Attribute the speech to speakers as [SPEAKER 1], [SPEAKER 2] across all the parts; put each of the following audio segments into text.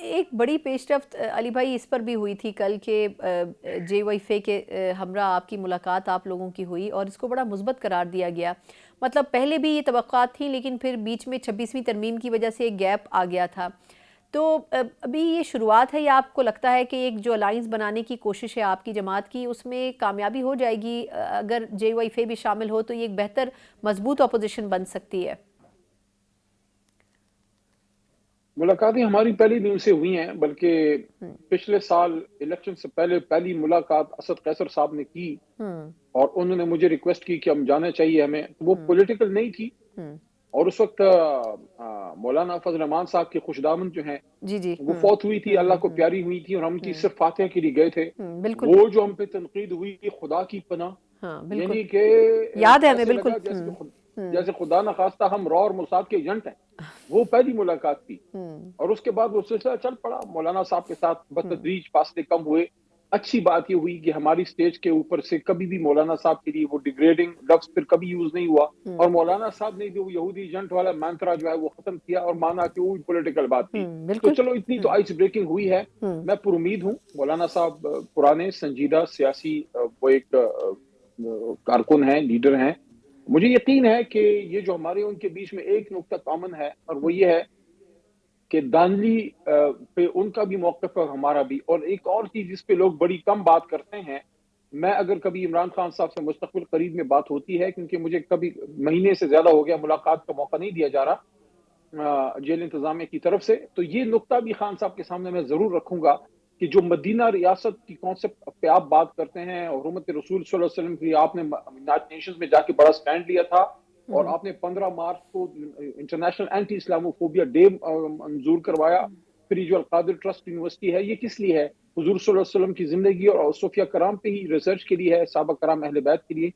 [SPEAKER 1] ایک بڑی پیش رفت علی بھائی اس پر بھی ہوئی تھی کل کہ جے وائفے کے ہمراہ آپ کی ملاقات آپ لوگوں کی ہوئی اور اس کو بڑا مثبت قرار دیا گیا. مطلب پہلے بھی یہ توقعات تھیں لیکن پھر بیچ میں 26ویں ترمیم کی وجہ سے ایک گیپ آ گیا تھا. تو ابھی یہ شروعات ہے یا آپ کو لگتا ہے کہ ایک جو الائنس بنانے کی کوشش ہے آپ کی جماعت کی اس میں کامیابی ہو جائے گی؟ اگر جے وائفے بھی شامل ہو تو یہ ایک بہتر مضبوط اپوزیشن بن سکتی ہے.
[SPEAKER 2] ملاقاتیں ہماری پہلی دن سے ہوئی ہیں، بلکہ پچھلے سال الیکشن سے پہلے پہلی ملاقات اسد قیصر صاحب نے کی اور انہوں نے مجھے ریکویسٹ کی کہ ہم جانا چاہیے ہمیں. وہ پولیٹیکل نہیں تھی اور اس وقت مولانا فضل الرحمان صاحب کے خوش دامن جو ہیں
[SPEAKER 1] جی جی
[SPEAKER 2] وہ فوت ہوئی تھی، اللہ کو پیاری ہوئی تھی اور ہم کی صرف فاتحہ کے لیے گئے تھے.
[SPEAKER 1] بالکل
[SPEAKER 2] وہ جو ہم پہ تنقید ہوئی خدا کی پناہ،
[SPEAKER 1] ہاں بالکل
[SPEAKER 2] یعنی کہ
[SPEAKER 1] یاد ہے ہمیں
[SPEAKER 2] ایسے
[SPEAKER 1] بالکل.
[SPEAKER 2] لگا جیسے خدا نخواستہ ہم را اور موساد کے ایجنٹ ہیں. وہ پہلی ملاقات تھی اور اس کے بعد وہ سلسلہ چل پڑا. مولانا صاحب کے ساتھ بتدریج فاصلے کم ہوئے. اچھی بات یہ ہوئی کہ ہماری سٹیج کے اوپر سے کبھی بھی مولانا صاحب کے لیے وہ ڈیگریڈنگ لفظ پھر کبھی یوز نہیں ہوا اور مولانا صاحب نے جو یہودی ایجنٹ والا مانترا جو ہے وہ ختم کیا اور مانا کہ وہ پولیٹیکل بات تھی. تو چلو اتنی تو آئس بریکنگ ہوئی ہے. میں پر امید ہوں. مولانا صاحب پرانے سنجیدہ سیاسی وہ ایک کارکن ہیں، لیڈر ہیں. مجھے یقین ہے کہ یہ جو ہمارے ان کے بیچ میں ایک نقطہ کامن ہے اور وہ یہ ہے کہ دانلی پہ ان کا بھی موقف ہے اور ہمارا بھی. اور ایک اور چیز جس پہ لوگ بڑی کم بات کرتے ہیں، میں اگر کبھی عمران خان صاحب سے مستقبل قریب میں بات ہوتی ہے، کیونکہ مجھے کبھی مہینے سے زیادہ ہو گیا ملاقات کا موقع نہیں دیا جا رہا جیل انتظامیہ کی طرف سے، تو یہ نقطہ بھی خان صاحب کے سامنے میں ضرور رکھوں گا کہ جو مدینہ ریاست کی کانسیپٹ پہ آپ بات کرتے ہیں، حرمت رسول صلی اللہ علیہ وسلم کی آپ نے یونائیٹڈ نیشنز میں جا کے بڑا سٹینڈ لیا تھا اور آپ نے 15 مارچ کو انٹرنیشنل اینٹی اسلاموفوبیا ڈے منظور کروایا. پھر جو القادر ٹرسٹ یونیورسٹی ہے یہ کس لیے ہے؟ حضور صلی اللہ علیہ وسلم کی زندگی اور صوفیہ کرام پہ ہی ریسرچ کے لیے ہے، صحابہ کرام اہل بیت کے لیے.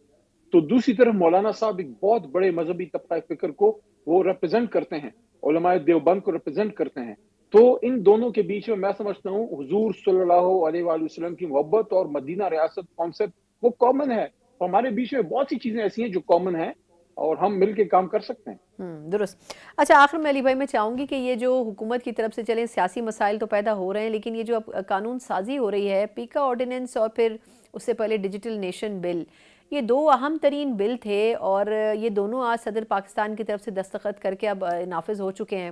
[SPEAKER 2] تو دوسری طرف مولانا صاحب ایک بہت بڑے مذہبی طبقہ فکر کو وہ ریپرزینٹ کرتے ہیں، علماء دیوبند کو ریپرزینٹ کرتے ہیں. تو ان دونوں کے بیچ میں سمجھتا ہوں حضور صلی اللہ علیہ وآلہ وسلم کی محبت اور مدینہ ریاست کانسیپٹ وہ کامن ہے. ہمارے بیچ میں بہت سی چیزیں ایسی ہیں جو کامن ہیں اور ہم مل کے کام کر سکتے ہیں.
[SPEAKER 1] درست. اچھا آخر میں علی بھائی میں چاہوں گی کہ یہ جو حکومت کی طرف سے چلیں سیاسی مسائل تو پیدا ہو رہے ہیں، لیکن یہ جو اب قانون سازی ہو رہی ہے، پیکا آرڈیننس اور پھر اس سے پہلے ڈیجیٹل نیشن بل، یہ دو اہم ترین بل تھے اور یہ دونوں آج صدر پاکستان کی طرف سے دستخط کر کے اب نافذ ہو چکے ہیں.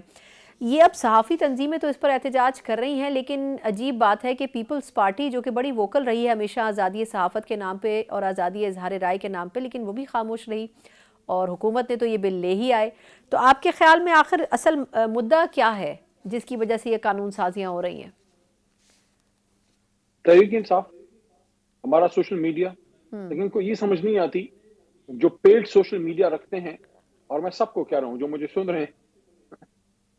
[SPEAKER 1] یہ اب صحافی تنظیمیں تو اس پر احتجاج کر رہی ہیں، لیکن عجیب بات ہے کہ پیپلز پارٹی جو کہ بڑی ووکل رہی ہے ہمیشہ آزادی صحافت کے نام پہ اور آزادی اظہار رائے کے نام پہ، لیکن وہ بھی خاموش رہی اور حکومت نے تو یہ بل لے ہی آئے. تو آپ کے خیال میں آخر اصل مدعا کیا ہے جس کی وجہ سے یہ قانون سازیاں ہو رہی ہیں؟
[SPEAKER 2] تحریک انصاف، ہمارا سوشل میڈیا. لیکن ان کو یہ سمجھ نہیں آتی جو پیڈ سوشل میڈیا رکھتے ہیں، اور میں سب کو کہہ رہا ہوں جو مجھے سن رہے ہیں،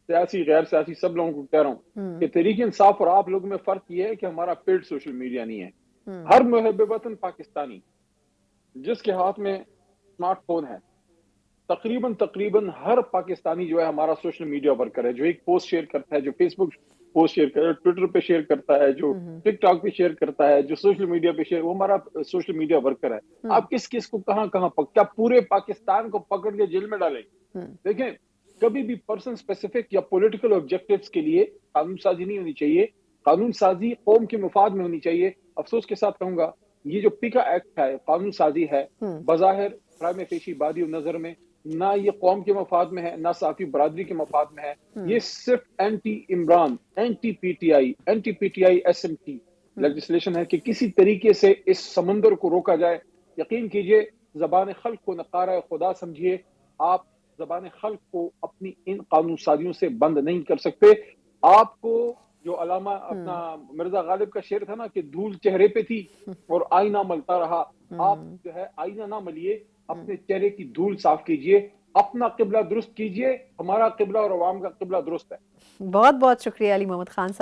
[SPEAKER 2] سیاسی غیر سیاسی سب لوگوں کو کہہ رہا ہوں کہ تحریک انصاف اور آپ لوگوں میں فرق یہ ہے کہ ہمارا پیڈ سوشل میڈیا نہیں ہے. ہر محب وطن پاکستانی جس کے ہاتھ میں اسمارٹ فون ہے، تقریباً ہر پاکستانی جو ہے ہمارا سوشل میڈیا ورکر ہے، جو ایک پوسٹ شیئر کرتا ہے، جو فیس بک پوسٹ شیئر کرتا ہے، ٹویٹر پہ شیئر کرتا ہے، جو ٹک ٹاک پہ شیئر کرتا ہے، جو سوشل میڈیا پہ شیئر، وہ ہمارا سوشل میڈیا ورکر ہے. آپ کس کو کہاں کیا پورے پاکستان کو پکڑ کے جیل میں ڈالیں؟ دیکھیں، کبھی بھی پرسن اسپیسیفک یا پولیٹیکل آبجیکٹیوز کے لیے قانون سازی نہیں ہونی چاہیے. قانون سازی قوم کے مفاد میں ہونی چاہیے. افسوس کے ساتھ کہوں گا یہ جو پیکا ایکٹ ہے، قانون سازی ہے، بظاہر پرائم فیشی بادی نظر میں نہ یہ قوم کے مفاد میں ہے نہ صحافی برادری کے مفاد میں ہے. یہ صرف anti Imran, anti P T I S M T legislation ہے کہ کسی طریقے سے اس سمندر کو روکا جائے. یقین کیجئے زبان خلق کو نقارہ خدا سمجھیے، آپ زبان خلق کو اپنی ان قانون سازیوں سے بند نہیں کر سکتے. آپ کو جو علامہ اپنا مرزا غالب کا شعر تھا نا کہ دھول چہرے پہ تھی اور آئینہ ملتا رہا، آپ جو ہے آئینہ نہ ملیے، اپنے چہرے کی دھول صاف کیجئے، اپنا قبلہ درست کیجئے. ہمارا قبلہ اور عوام کا قبلہ درست ہے.
[SPEAKER 1] بہت بہت شکریہ علی محمد خان صاحب.